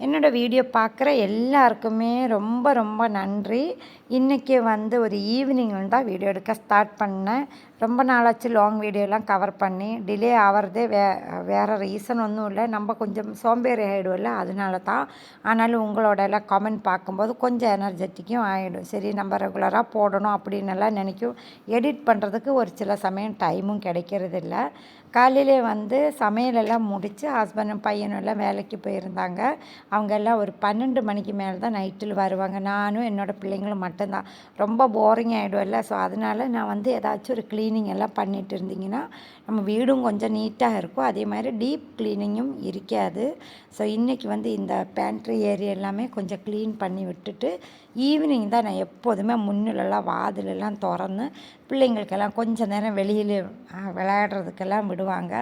என்னோடய வீடியோ பார்க்குற எல்லாருக்குமே ரொம்ப ரொம்ப நன்றி. இன்றைக்கி ஒரு ஈவினிங் தான் வீடியோ எடுக்க ஸ்டார்ட் பண்ணேன். ரொம்ப நாளாச்சு லாங் வீடியோலாம் கவர் பண்ணி. டிலே ஆகிறதே வேறு ரீசன் ஒன்றும் இல்லை, நம்ம கொஞ்சம் சோம்பேறி ஆகிடும்ல, அதனால தான். ஆனாலும் உங்களோட எல்லாம் கமெண்ட் பார்க்கும்போது கொஞ்சம் எனர்ஜெட்டிக்கும் ஆகிடும். சரி, நம்ம ரெகுலராக போடணும் அப்படின்னெல்லாம் நினைக்கும். எடிட் பண்ணுறதுக்கு ஒரு சில சமயம் டைமும் கிடைக்கிறதில்ல. காலையிலே சமையலெல்லாம் முடித்து ஹஸ்பண்டும் பையனும் எல்லாம் வேலைக்கு போயிருந்தாங்க. அவங்க எல்லாம் ஒரு 12 மணிக்கு மேலே தான் நைட்டில் வருவாங்க. நானும் என்னோடய பிள்ளைங்களும் மட்டும்தான். ரொம்ப போரிங் ஆகிடும்ல. ஸோ அதனால் நான் ஏதாச்சும் ஒரு க்ளீனிங் எல்லாம் பண்ணிகிட்டு இருந்தீங்கன்னா நம்ம வீடும் கொஞ்சம் நீட்டாக இருக்கும், அதே மாதிரி டீப் க்ளீனிங்கும் இருக்காது. ஸோ இன்றைக்கி இந்த பேண்ட்ரி ஏரியா எல்லாமே கொஞ்சம் க்ளீன் பண்ணி விட்டுட்டு ஈவினிங் தான் நான் எப்போதுமே முன்னிலெல்லாம் வாதிலெல்லாம் திறந்து பிள்ளைங்களுக்கெல்லாம் கொஞ்சம் நேரம் வெளியில் விளையாடுறதுக்கெல்லாம் விடுவாங்க.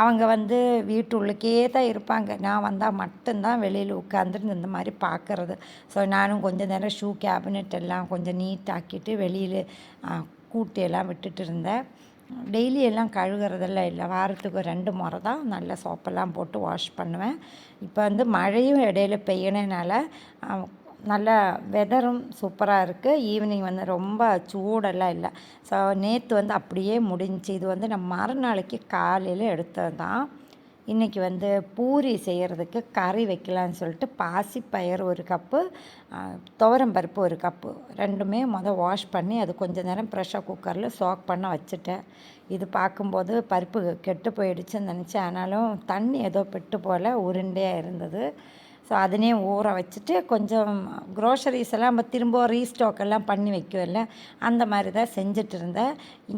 அவங்க வீட்டுள்ளுக்கே தான் இருப்பாங்க. நான் வந்தால் மட்டும்தான் வெளியில் உட்காந்துருந்து இந்த மாதிரி பார்க்குறது. ஸோ நானும் கொஞ்சம் நேரம் ஷூ கேபினெட் எல்லாம் கொஞ்சம் நீட்டாக்கிட்டு வெளியில் கூட்டியெல்லாம் விட்டுட்டு இருந்தேன். டெய்லி எல்லாம் கழுகுறதெல்லாம் இல்லை, வாரத்துக்கு 2 முறை தான் நல்ல சோப்பெல்லாம் போட்டு வாஷ் பண்ணுவேன். இப்போ மழையும் இடையில பெய்யனனால நல்ல வெதரும் சூப்பராக இருக்குது. ஈவினிங் ரொம்ப சூடெல்லாம் இல்லை. ஸோ நேற்று அப்படியே முடிஞ்சு. இது நான் மறுநாளைக்கு காலையில் எடுத்தது தான். இன்றைக்கி பூரி செய்கிறதுக்கு கறி வைக்கலான்னு சொல்லிட்டு பாசிப்பயிறு 1 கப்பு, துவரம்பருப்பு 1 கப்பு, ரெண்டுமே வாஷ் பண்ணி அது கொஞ்சம் நேரம் ப்ரெஷர் குக்கரில் சோக் பண்ண வச்சுட்டேன். இது பார்க்கும்போது பருப்பு கெட்டு போயிடுச்சுன்னு நினச்சேன். ஆனாலும் தண்ணி ஏதோ பெட்டு போல் உருண்டையாக இருந்தது. ஸோ அதனே ஊற வச்சுட்டு கொஞ்சம் க்ரோசரிஸ் எல்லாம் நம்ம திரும்ப ரீஸ்டாக் எல்லாம் பண்ணி வைக்கும்ல, அந்த மாதிரி தான் செஞ்சுட்டு இருந்தேன்.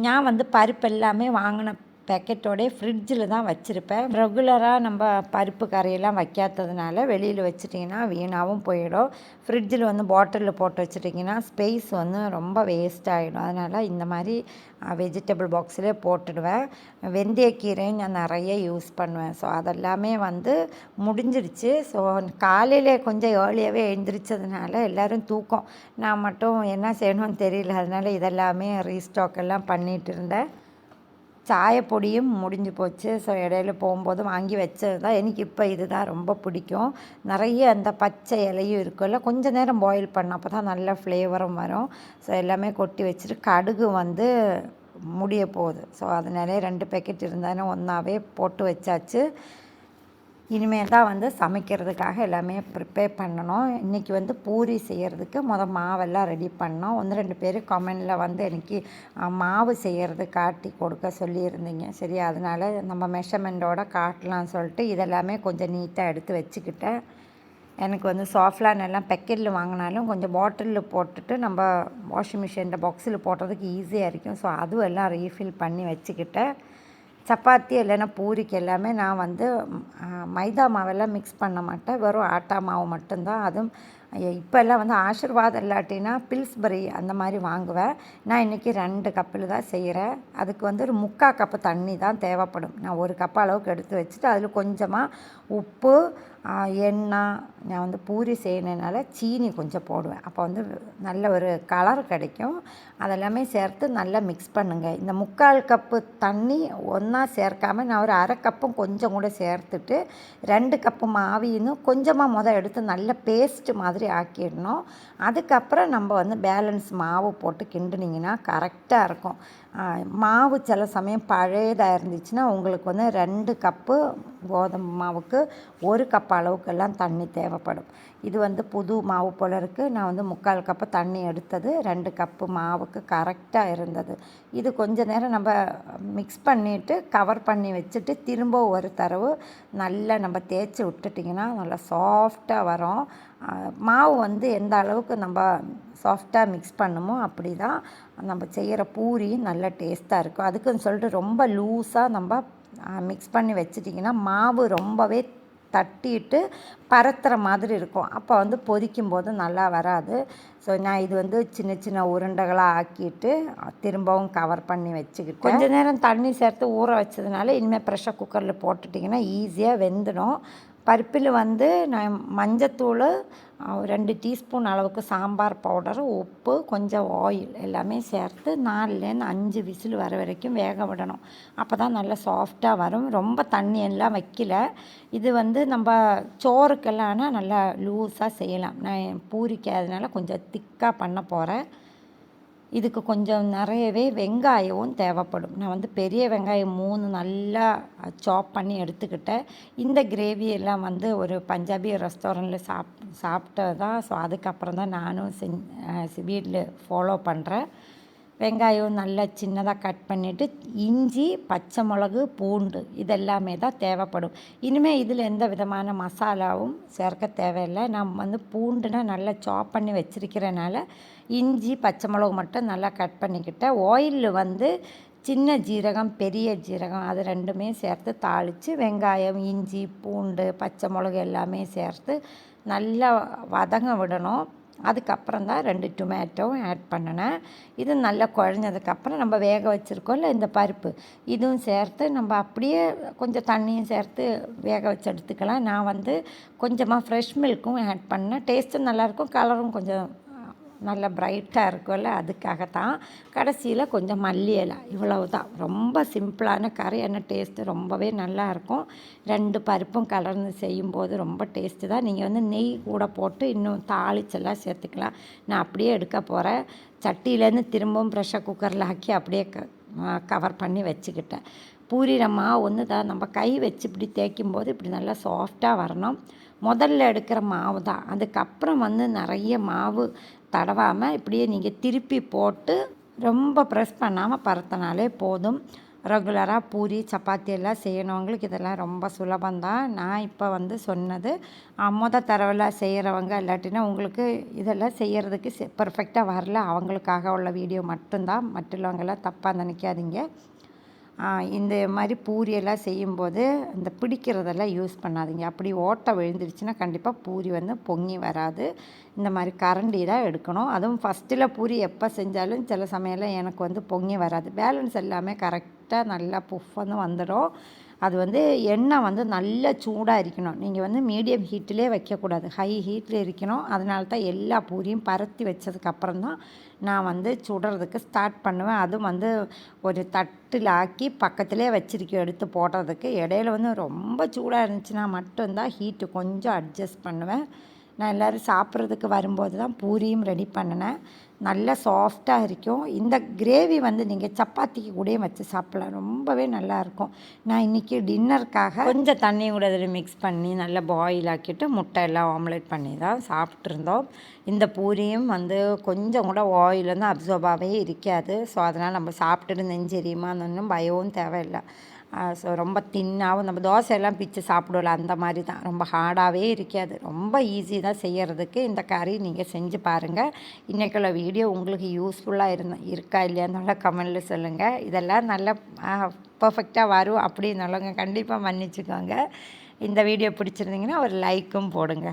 நான் பருப்பு எல்லாமே வாங்கின பேக்கெட்டோடே ஃப்ரிட்ஜில் தான் வச்சுருப்பேன். ரெகுலராக நம்ம பருப்பு கறியெல்லாம் வைக்காததுனால வெளியில் வச்சுட்டிங்கன்னா வீணாகவும் போயிடும். ஃப்ரிட்ஜில் பாட்டிலில் போட்டு வச்சுட்டிங்கன்னா ஸ்பேஸ் ரொம்ப வேஸ்ட் ஆகிடும். அதனால் இந்த மாதிரி வெஜிடபிள் பாக்ஸிலே போட்டுடுவேன். வெந்தயக்கீரையும் நான் நிறைய யூஸ் பண்ணுவேன். ஸோ அதெல்லாமே முடிஞ்சிடுச்சு. ஸோ காலையில் கொஞ்சம் ஏர்லியாகவே எழுந்திரிச்சதுனால எல்லோரும் தூக்கம், நான் மட்டும் என்ன செய்யணும்னு தெரியல. அதனால் இதெல்லாமே ரீஸ்டாக் எல்லாம் பண்ணிகிட்டு இருந்தேன். சாயப்பொடியும் முடிஞ்சு போச்சு. ஸோ இடையில போகும்போது வாங்கி வச்சது தான். எனக்கு இப்போ இது தான் ரொம்ப பிடிக்கும். நிறைய அந்த பச்சை இலையும் இருக்குல்ல, கொஞ்சம் நேரம் பாயில் பண்ண அப்போ தான் நல்ல ஃப்ளேவரும் வரும். ஸோ எல்லாமே கொட்டி வச்சுட்டு கடுகு முடிய போகுது. ஸோ அதனாலே 2 பேக்கெட் இருந்தாலும் ஒன்றாவே போட்டு வச்சாச்சு. இனிமேல் தான் சமைக்கிறதுக்காக எல்லாமே ப்ரிப்பேர் பண்ணணும். இன்றைக்கி பூரி செய்கிறதுக்கு மாவெல்லாம் ரெடி பண்ணோம். 1-2 பேர் கமெண்டில் எனக்கு மாவு செய்கிறது காட்டி கொடுக்க சொல்லியிருந்தீங்க. சரி, அதனால் நம்ம மெஷர்மெண்ட்டோட காட்டலாம்னு சொல்லிட்டு இதெல்லாமே கொஞ்சம் நீட்டாக எடுத்து வச்சுக்கிட்டேன். எனக்கு சாஃப்ட்லான் எல்லாம் பேக்கெட்டில் வாங்கினாலும் கொஞ்சம் பாட்டிலில் போட்டுட்டு நம்ம வாஷிங் மிஷினில் பாக்ஸில் போடுறதுக்கு ஈஸியாக இருக்கும். ஸோ அதுவும் எல்லாம் ரீஃபில் பண்ணி வச்சுக்கிட்டேன். சப்பாத்தி இல்லைன்னா பூரிக்கு எல்லாமே நான் மைதா மாவெல்லாம் மிக்ஸ் பண்ண மாட்டேன், வெறும் ஆட்டா மாவு மட்டும்தான். அதுவும் இப்போல்லாம் ஆஷிர்வாத் இல்லாட்டினா பில்ஸ்பரி அந்த மாதிரி வாங்குவேன். நான் இன்றைக்கி 2 கப்பில் தான் செய்கிறேன். அதுக்கு ஒரு 3/4 கப்பு தண்ணி தான் தேவைப்படும். நான் 1 கப் அளவுக்கு எடுத்து வச்சுட்டு அதில் கொஞ்சமாக உப்பு, எண்ணெய், நான் பூரி செய்யணுனால சீனி கொஞ்சம் போடுவேன். அப்போ நல்ல ஒரு கலர் கிடைக்கும். அதெல்லாமே சேர்த்து நல்லா மிக்ஸ் பண்ணுங்கள். இந்த 3/4 கப்பு தண்ணி ஒன்றா சேர்க்காமல் நான் ஒரு 1/2 கப்பும் கொஞ்சம் கூட சேர்த்துட்டு 2 கப்பு மாவியும் கொஞ்சமாக எடுத்து நல்ல பேஸ்ட்டு மாதிரி ஆக்கிடணும். அதுக்கப்புறம் நம்ம பேலன்ஸ் மாவு போட்டு கிண்டுனிங்கன்னா கரெக்டாக இருக்கும். மாவு சில சமயம் பழையதாக இருந்துச்சுன்னா உங்களுக்கு 2 கப்பு கோதுமை மாவுக்கு 1 கப் அளவுக்கெல்லாம் தண்ணி தேவைப்படும். இது புது மாவு போல் இருக்குது. நான் 3/4 கப்பு தண்ணி எடுத்தது 2 கப்பு மாவுக்கு கரெக்டாக இருந்தது. இது கொஞ்சம் நேரம் நம்ம மிக்ஸ் பண்ணிவிட்டு கவர் பண்ணி வச்சுட்டு திரும்ப ஒரு தடவை நல்லா நம்ம தேய்ச்சி விட்டுட்டிங்கன்னா நல்லா சாஃப்டாக வரும். மாவு எந்த அளவுக்கு நம்ம சாஃப்டாக மிக்ஸ் பண்ணுமோ அப்படி தான் நம்ம செய்கிற பூரி நல்ல டேஸ்ட்டாக இருக்கும். அதுக்குன்னு சொல்லிட்டு ரொம்ப லூஸாக நம்ம மிக்ஸ் பண்ணி வச்சிட்டிங்கன்னா மாவு ரொம்பவே தட்டிட்டு பரத்துற மாதிரி இருக்கும். அப்போ பொரிக்கும்போது நல்லா வராது. ஸோ நான் இது சின்ன சின்ன உருண்டைகளாக ஆக்கிட்டு திரும்பவும் கவர் பண்ணி வச்சுக்கிட்டு கொஞ்சம் நேரம் தண்ணி சேர்த்து ஊற வச்சதுனால இனிமேல் ப்ரெஷர் குக்கரில் போட்டுட்டிங்கன்னா ஈஸியாக வெந்துடும். பருப்பில் வந்து நான் மஞ்சத்தூள் 2 டீஸ்பூன் அளவுக்கு சாம்பார் பவுடர், உப்பு, கொஞ்சம் ஆயில் எல்லாமே சேர்த்து 4லேருந்து 5 விசில் வர வரைக்கும் வேக விடணும். அப்போ தான் நல்லா சாஃப்டாக வரும். ரொம்ப தண்ணி எல்லாம் வைக்கல. இது வந்து நம்ம சோறுக்கெல்லாம் நல்லா லூஸாக செய்யலாம். நான் பூரிக்கு அதனால கொஞ்சம் திக்காக பண்ண போகிறேன். இதுக்கு கொஞ்சம் நிறையவே வெங்காயமும் தேவைப்படும். நான் வந்து பெரிய வெங்காயம் 3 நல்லா சாப் பண்ணி எடுத்துக்கிட்டேன். இந்த கிரேவி எல்லாம் வந்து ஒரு பஞ்சாபி ரெஸ்டாரண்ட்டில் சாப்பிட்டது தான். ஸோ அதுக்கப்புறம் தான் நானும் வீட்டில் ஃபாலோ பண்ணுறேன். வெங்காயம் நல்லா சின்னதாக கட் பண்ணிவிட்டு இஞ்சி, பச்சை மிளகு, பூண்டு இதெல்லாமே தான் தேவைப்படும். இனிமேல் இதில் எந்த விதமான மசாலாவும் சேர்க்க தேவையில்லை. நான் வந்து பூண்டுனா நல்லா சாப் பண்ணி வச்சுருக்கிறனால இஞ்சி, பச்சை மிளகு மட்டும் நல்லா கட் பண்ணிக்கிட்டேன். ஆயிலில் வந்து சின்ன ஜீரகம், பெரிய ஜீரகம் அது 2மே சேர்த்து தாளித்து வெங்காயம், இஞ்சி, பூண்டு, பச்சை மிளகு எல்லாமே சேர்த்து நல்லா வதங்க விடணும். அதுக்கப்புறம் தான் 2 டொமேட்டோவும் ஆட் பண்ணினேன். இது நல்லா குழஞ்சதுக்கப்புறம் நம்ம வேக வச்சுருக்கோம்ல இந்த பருப்பு, இதுவும் சேர்த்து நம்ம அப்படியே கொஞ்சம் தண்ணியும் சேர்த்து வேக வச்சு எடுத்துக்கலாம். நான் வந்து கொஞ்சமாக ஃப்ரெஷ் மில்க்கும் ஆட் பண்ணேன். டேஸ்ட்டும் நல்லாயிருக்கும், கலரும் கொஞ்சம் நல்லா பிரைட்டாக இருக்கும்ல, அதுக்காகத்தான். கடைசியில் கொஞ்சம் மல்லி இலை, இவ்வளவு தான். ரொம்ப சிம்பிளான கறி, ஆனால் டேஸ்ட்டு ரொம்பவே நல்லாயிருக்கும். 2 பருப்பும் கலர்ந்து செய்யும்போது ரொம்ப டேஸ்ட்டு தான். நீங்கள் வந்து நெய் கூட போட்டு இன்னும் தாளிச்செல்லாம் சேர்த்துக்கலாம். நான் அப்படியே எடுக்க போகிறேன். சட்டியிலேருந்து திரும்பவும் ப்ரெஷர் குக்கரில் ஆக்கி அப்படியே கவர் பண்ணி வச்சுக்கிட்டேன். பூரியில மாவு ஒன்று தான் நம்ம கை வச்சு இப்படி தேய்க்கும்போது இப்படி நல்லா சாஃப்டாக வரணும். முதல்ல எடுக்கிற மாவு தான். அதுக்கப்புறம் வந்து நிறைய மாவு தடவாமல் இப்படியே நீங்கள் திருப்பி போட்டு ரொம்ப ப்ரெஸ் பண்ணாமல் பரத்தினாலே போதும். ரெகுலராக பூரி, சப்பாத்தி எல்லாம் செய்யணவங்களுக்கு இதெல்லாம் ரொம்ப சுலபந்தான். நான் இப்போ வந்து சொன்னது தடவை செய்கிறவங்க இல்லாட்டினா உங்களுக்கு இதெல்லாம் செய்கிறதுக்கு பெர்ஃபெக்டாக வரல, அவங்களுக்காக உள்ள வீடியோ மட்டும்தான். மற்றவங்கெல்லாம் தப்பாக நினைக்காதீங்க. இந்த மாதிரி பூரியெல்லாம் செய்யும்போது இந்த பிடிக்கிறதெல்லாம் யூஸ் பண்ணாதீங்க. அப்படி ஓட்டை விழுந்துருச்சுன்னா கண்டிப்பாக பூரி வந்து பொங்கி வராது. இந்த மாதிரி கரண்டி தான் எடுக்கணும். அதுவும் ஃபஸ்ட்டில் பூரி எப்போ செஞ்சாலும் சில சமயம்லாம் எனக்கு வந்து பொங்கி வராது. பேலன்ஸ் எல்லாமே கரெக்டாக நல்லா புஃப்னு வந்துடும். அது வந்து எண்ணெய் வந்து நல்லா சூடாக இருக்கணும். நீங்கள் வந்து மீடியம் ஹீட்டிலே வைக்கக்கூடாது, ஹை ஹீட்டில் இருக்கணும். அதனால தான் எல்லா பூரியும் பரத்தி வச்சதுக்கப்புறம் தான் நான் வந்து சுடுறதுக்கு ஸ்டார்ட் பண்ணுவேன். அதுவும் வந்து ஒரு தட்டில் ஆக்கி பக்கத்துலேயே வச்சிருக்கேன் எடுத்து போடுறதுக்கு. இடையில வந்து ரொம்ப சூடாக இருந்துச்சுன்னா மட்டும்தான் ஹீட்டு கொஞ்சம் அட்ஜஸ்ட் பண்ணுவேன். நான் எல்லோரும் சாப்பிட்றதுக்கு வரும்போது தான் பூரியும் ரெடி பண்ணினேன். நல்லா சாஃப்டாக இருக்கும். இந்த கிரேவி வந்து நீங்கள் சப்பாத்திக்கு கூடயும் வச்சு சாப்பிட்லாம், ரொம்பவே நல்லாயிருக்கும். நான் இன்றைக்கி டின்னருக்காக கொஞ்சம் தண்ணி கூட அதில் மிக்ஸ் பண்ணி நல்லா பாயில் ஆக்கிட்டு முட்டை எல்லாம் ஆம்லேட் பண்ணி தான் சாப்பிட்ருந்தோம். இந்த பூரியும் வந்து கொஞ்சம் கூட ஆயில் வந்து அப்சர்வாகவே இருக்காது. ஸோ அதனால் நம்ம சாப்பிட்டுட்டு நெஞ்செரியுமான்னு பயவும் தேவையில்லை. ஸோ ரொம்ப தின்னாகவும் நம்ம தோசையெல்லாம் பிச்சு சாப்பிடுவோம்ல அந்த மாதிரி தான், ரொம்ப ஹார்டாகவே இருக்காது. ரொம்ப ஈஸி தான் செய்கிறதுக்கு. இந்த கறி நீங்கள் செஞ்சு பாருங்கள். இன்றைக்குள்ள வீடியோ உங்களுக்கு யூஸ்ஃபுல்லாக இருக்கா இல்லையான்னு கமெண்டில் சொல்லுங்கள். இதெல்லாம் நல்லா பர்ஃபெக்டாக வரும் அப்படின்னாலும் கண்டிப்பாக மன்னிச்சுக்கோங்க. இந்த வீடியோ பிடிச்சிருந்தீங்கன்னா ஒரு லைக்கும் போடுங்க.